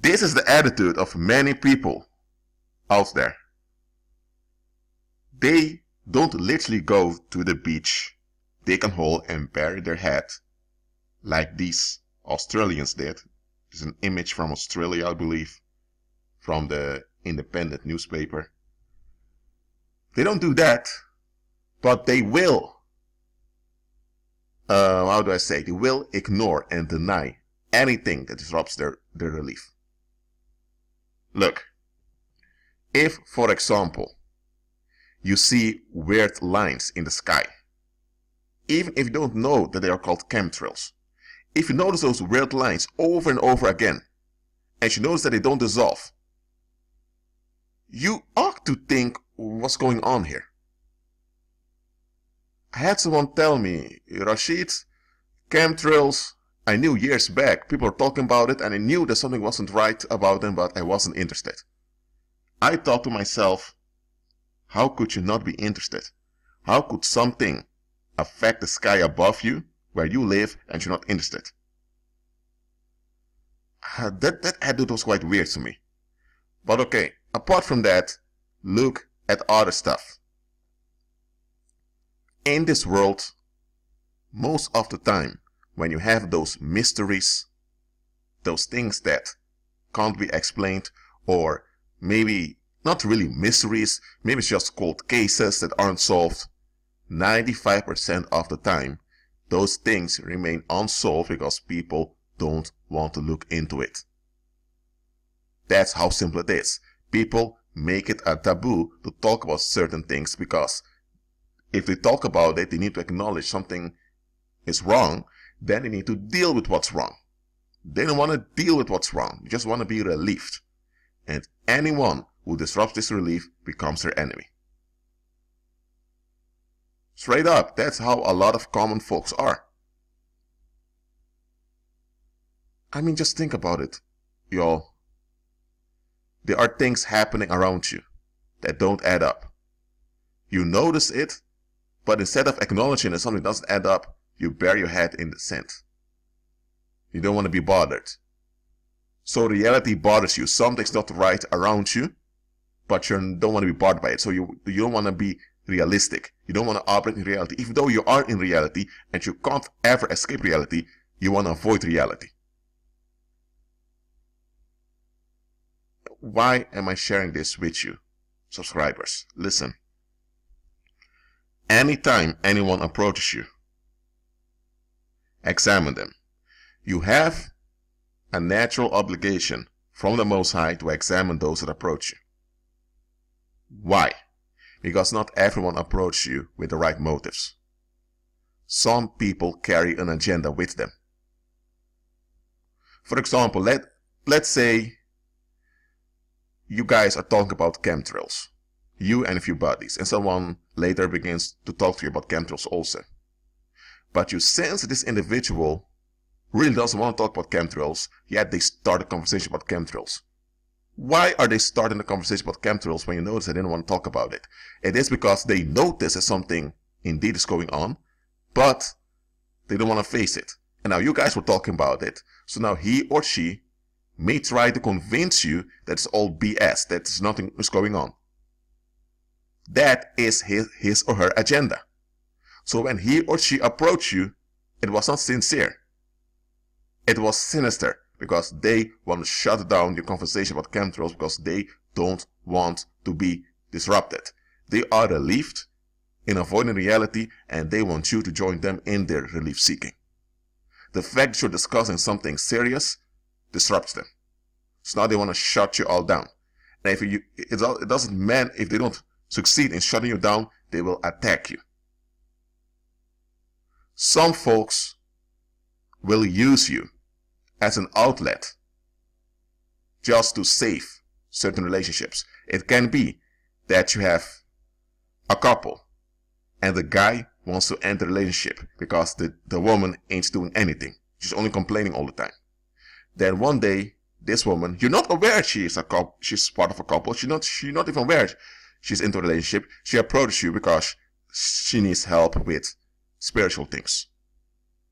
This is the attitude of many people out there. They don't literally go to the beach, dig a hole and bury their head like these Australians did. It's an image from Australia, I believe, from the Independent newspaper. They don't do that, but they will, they will ignore and deny anything that disrupts their relief. Look, if, for example, you see weird lines in the sky, even if you don't know that they are called chemtrails, if you notice those weird lines over and over again, and you notice that they don't dissolve, you ought to think, what's going on here? I had someone tell me, Rashid, chemtrails, I knew years back, people were talking about it and I knew that something wasn't right about them, but I wasn't interested. I thought to myself, how could you not be interested? How could something affect the sky above you, where you live, and you're not interested? That attitude was quite weird to me. But okay, apart from that, look at other stuff. In this world, most of the time, when you have those mysteries, those things that can't be explained, or maybe not really mysteries, maybe it's just cold cases that aren't solved, 95% of the time, those things remain unsolved because people don't want to look into it. That's how simple it is. People make it a taboo to talk about certain things because if they talk about it, they need to acknowledge something is wrong, then they need to deal with what's wrong. They don't want to deal with what's wrong. They just want to be relieved. And anyone who disrupts this relief becomes their enemy. Straight up, that's how a lot of common folks are. I mean, just think about it, y'all. There are things happening around you that don't add up. You notice it, but instead of acknowledging that something doesn't add up, you bury your head in the sand. You don't want to be bothered. So reality bothers you. Something's not right around you, but you don't want to be bothered by it. So you don't want to be realistic. You don't want to operate in reality. Even though you are in reality and you can't ever escape reality, you want to avoid reality. Why am I sharing this with you, subscribers? Listen. Anytime anyone approaches you, examine them. You have a natural obligation from the Most High to examine those that approach you. Why? Because not everyone approaches you with the right motives. Some people carry an agenda with them. For example, let's say you guys are talking about chemtrails. You and a few buddies, and someone later begins to talk to you about chemtrails also. But you sense that this individual really doesn't want to talk about chemtrails, yet they start a conversation about chemtrails. Why are they starting a conversation about chemtrails when you notice they didn't want to talk about it? It is because they notice that something indeed is going on, but they don't want to face it. And now you guys were talking about it, so now he or she may try to convince you that it's all BS, that there's nothing is going on. That is his or her agenda. So when he or she approached you, it was not sincere. It was sinister because they want to shut down your conversation about chemtrails because they don't want to be disrupted. They are relieved in avoiding reality and they want you to join them in their relief seeking. The fact that you're discussing something serious disrupts them. So now they want to shut you all down. And if it doesn't matter if they don't succeed in shutting you down, they will attack you. Some folks will use you as an outlet just to save certain relationships. It can be that you have a couple and the guy wants to end the relationship because the woman ain't doing anything. She's only complaining all the time. Then one day, this woman, you're not aware she's part of a couple. She's not even aware she's into a relationship. She approaches you because she needs help with spiritual things.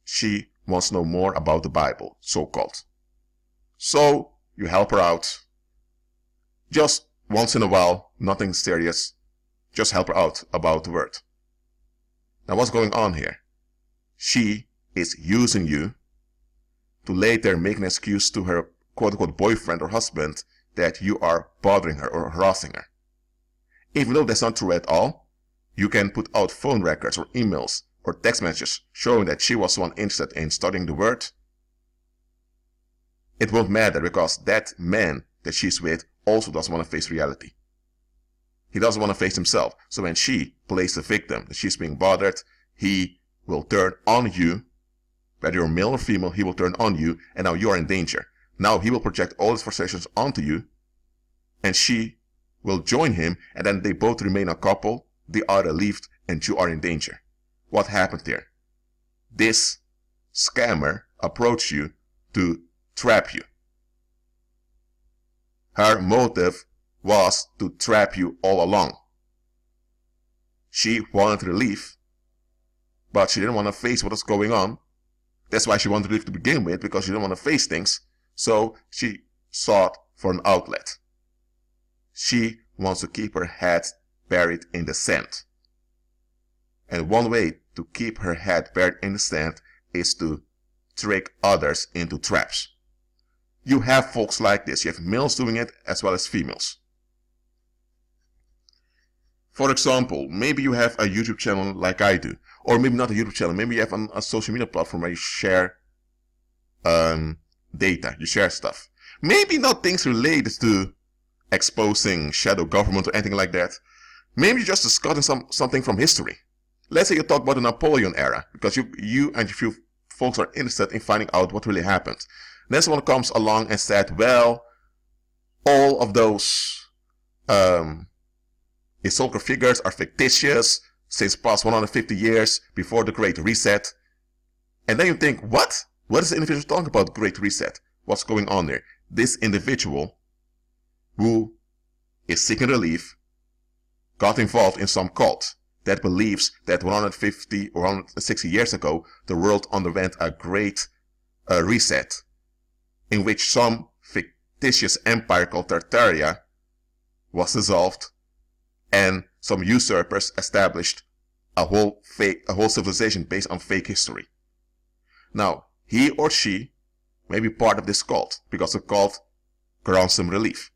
She wants to know more about the Bible, so-called. So You help her out. Just once in a while, nothing serious. Just help her out about the word. Now what's going on here? She is using you to later make an excuse to her quote-unquote boyfriend or husband that you are bothering her or harassing her. Even though that's not true at all, you can put out phone records or emails or text messages showing that she was the one interested in studying the word. It won't matter because that man that she's with also doesn't want to face reality. He doesn't want to face himself. So when she plays the victim that she's being bothered, he will turn on you. Whether you're male or female, he will turn on you, and now you are in danger. Now he will project all his frustrations onto you, and she will join him, and then they both remain a couple. They are relieved, and you are in danger. What happened there? This scammer approached you to trap you. Her motive was to trap you all along. She wanted relief, but she didn't want to face what was going on. That's why she wanted relief to begin with, because she didn't want to face things. So she sought for an outlet. She wants to keep her head buried in the sand. And one way to keep her head buried in the sand is to trick others into traps. You have folks like this. You have males doing it as well as females. For example, maybe you have a YouTube channel like I do. Or maybe not a YouTube channel. Maybe you have a social media platform where you share data. You share stuff. Maybe not things related to exposing shadow government or anything like that. Maybe you're just discussing something from history. Let's say you talk about the Napoleon era. Because you and a few folks are interested in finding out what really happened. Then someone comes along and said, well, all of those historical figures are fictitious since past 150 years before the Great Reset. And then you think, what? What is the individual talking about, Great Reset? What's going on there? This individual who is seeking relief got involved in some cult that believes that 150 or 160 years ago, the world underwent a great reset in which some fictitious empire called Tartaria was dissolved and some usurpers established a whole civilization based on fake history. Now, he or she may be part of this cult because the cult grants them relief.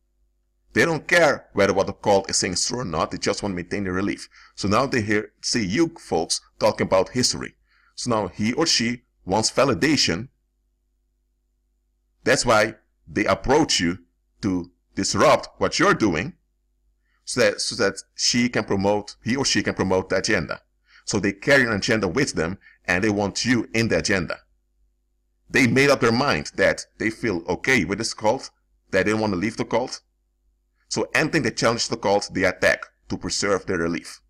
They don't care whether what the cult is saying is true or not. They just want to maintain their relief. So now they see you folks talking about history. So now he or she wants validation. That's why they approach you to disrupt what you're doing so that he or she can promote the agenda. So they carry an agenda with them and they want you in the agenda. They made up their mind that they feel okay with this cult, that they don't want to leave the cult. So anything that challenges the cult, they attack to preserve their relief.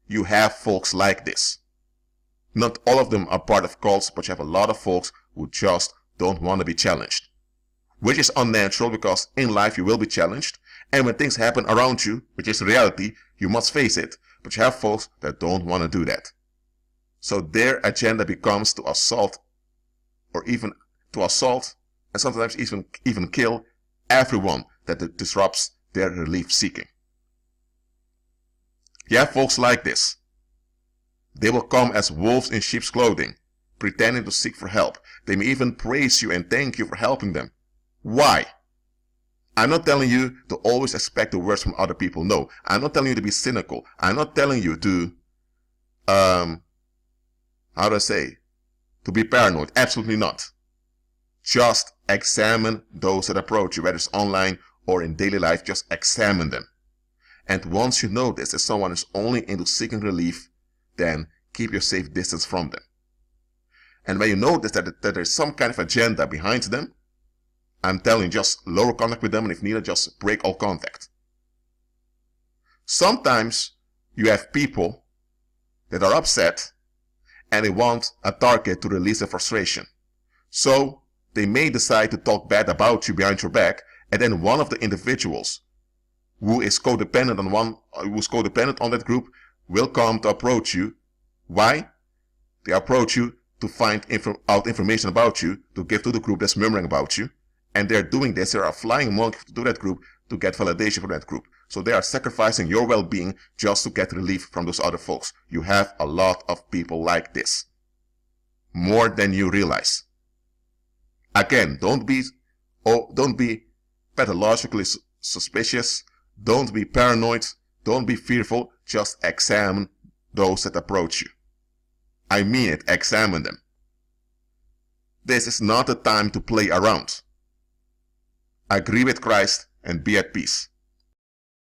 You have folks like this. Not all of them are part of cults, but you have a lot of folks who just don't want to be challenged. Which is unnatural because in life you will be challenged. And when things happen around you, which is reality, you must face it. But you have folks that don't want to do that. So their agenda becomes to assault and sometimes even kill everyone that disrupts their relief seeking. You have folks like this. They will come as wolves in sheep's clothing, pretending to seek for help. They may even praise you and thank you for helping them. Why? I'm not telling you to always expect the worst from other people. No, I'm not telling you to be cynical. I'm not telling you to, to be paranoid. Absolutely not. Just examine those that approach you, whether it's online or in daily life. Just examine them. And once you notice that someone is only into seeking relief, then keep your safe distance from them. And when you notice that there's some kind of agenda behind them, I'm telling you, just lower contact with them, and if needed, just break all contact. Sometimes you have people that are upset and they want a target to release their frustration. So they may decide to talk bad about you behind your back, and then one of the individuals who is codependent on that group will come to approach you. Why? They approach you to find out information about you to give to the group that's murmuring about you. And they're doing this, they are flying among to that group to get validation from that group. So they are sacrificing your well-being just to get relief from those other folks. You have a lot of people like this. More than you realize. Again, don't be pathologically suspicious. Don't be paranoid. Don't be fearful. Just examine those that approach you. I mean it, examine them. This is not the time to play around. Agree with Christ and be at peace.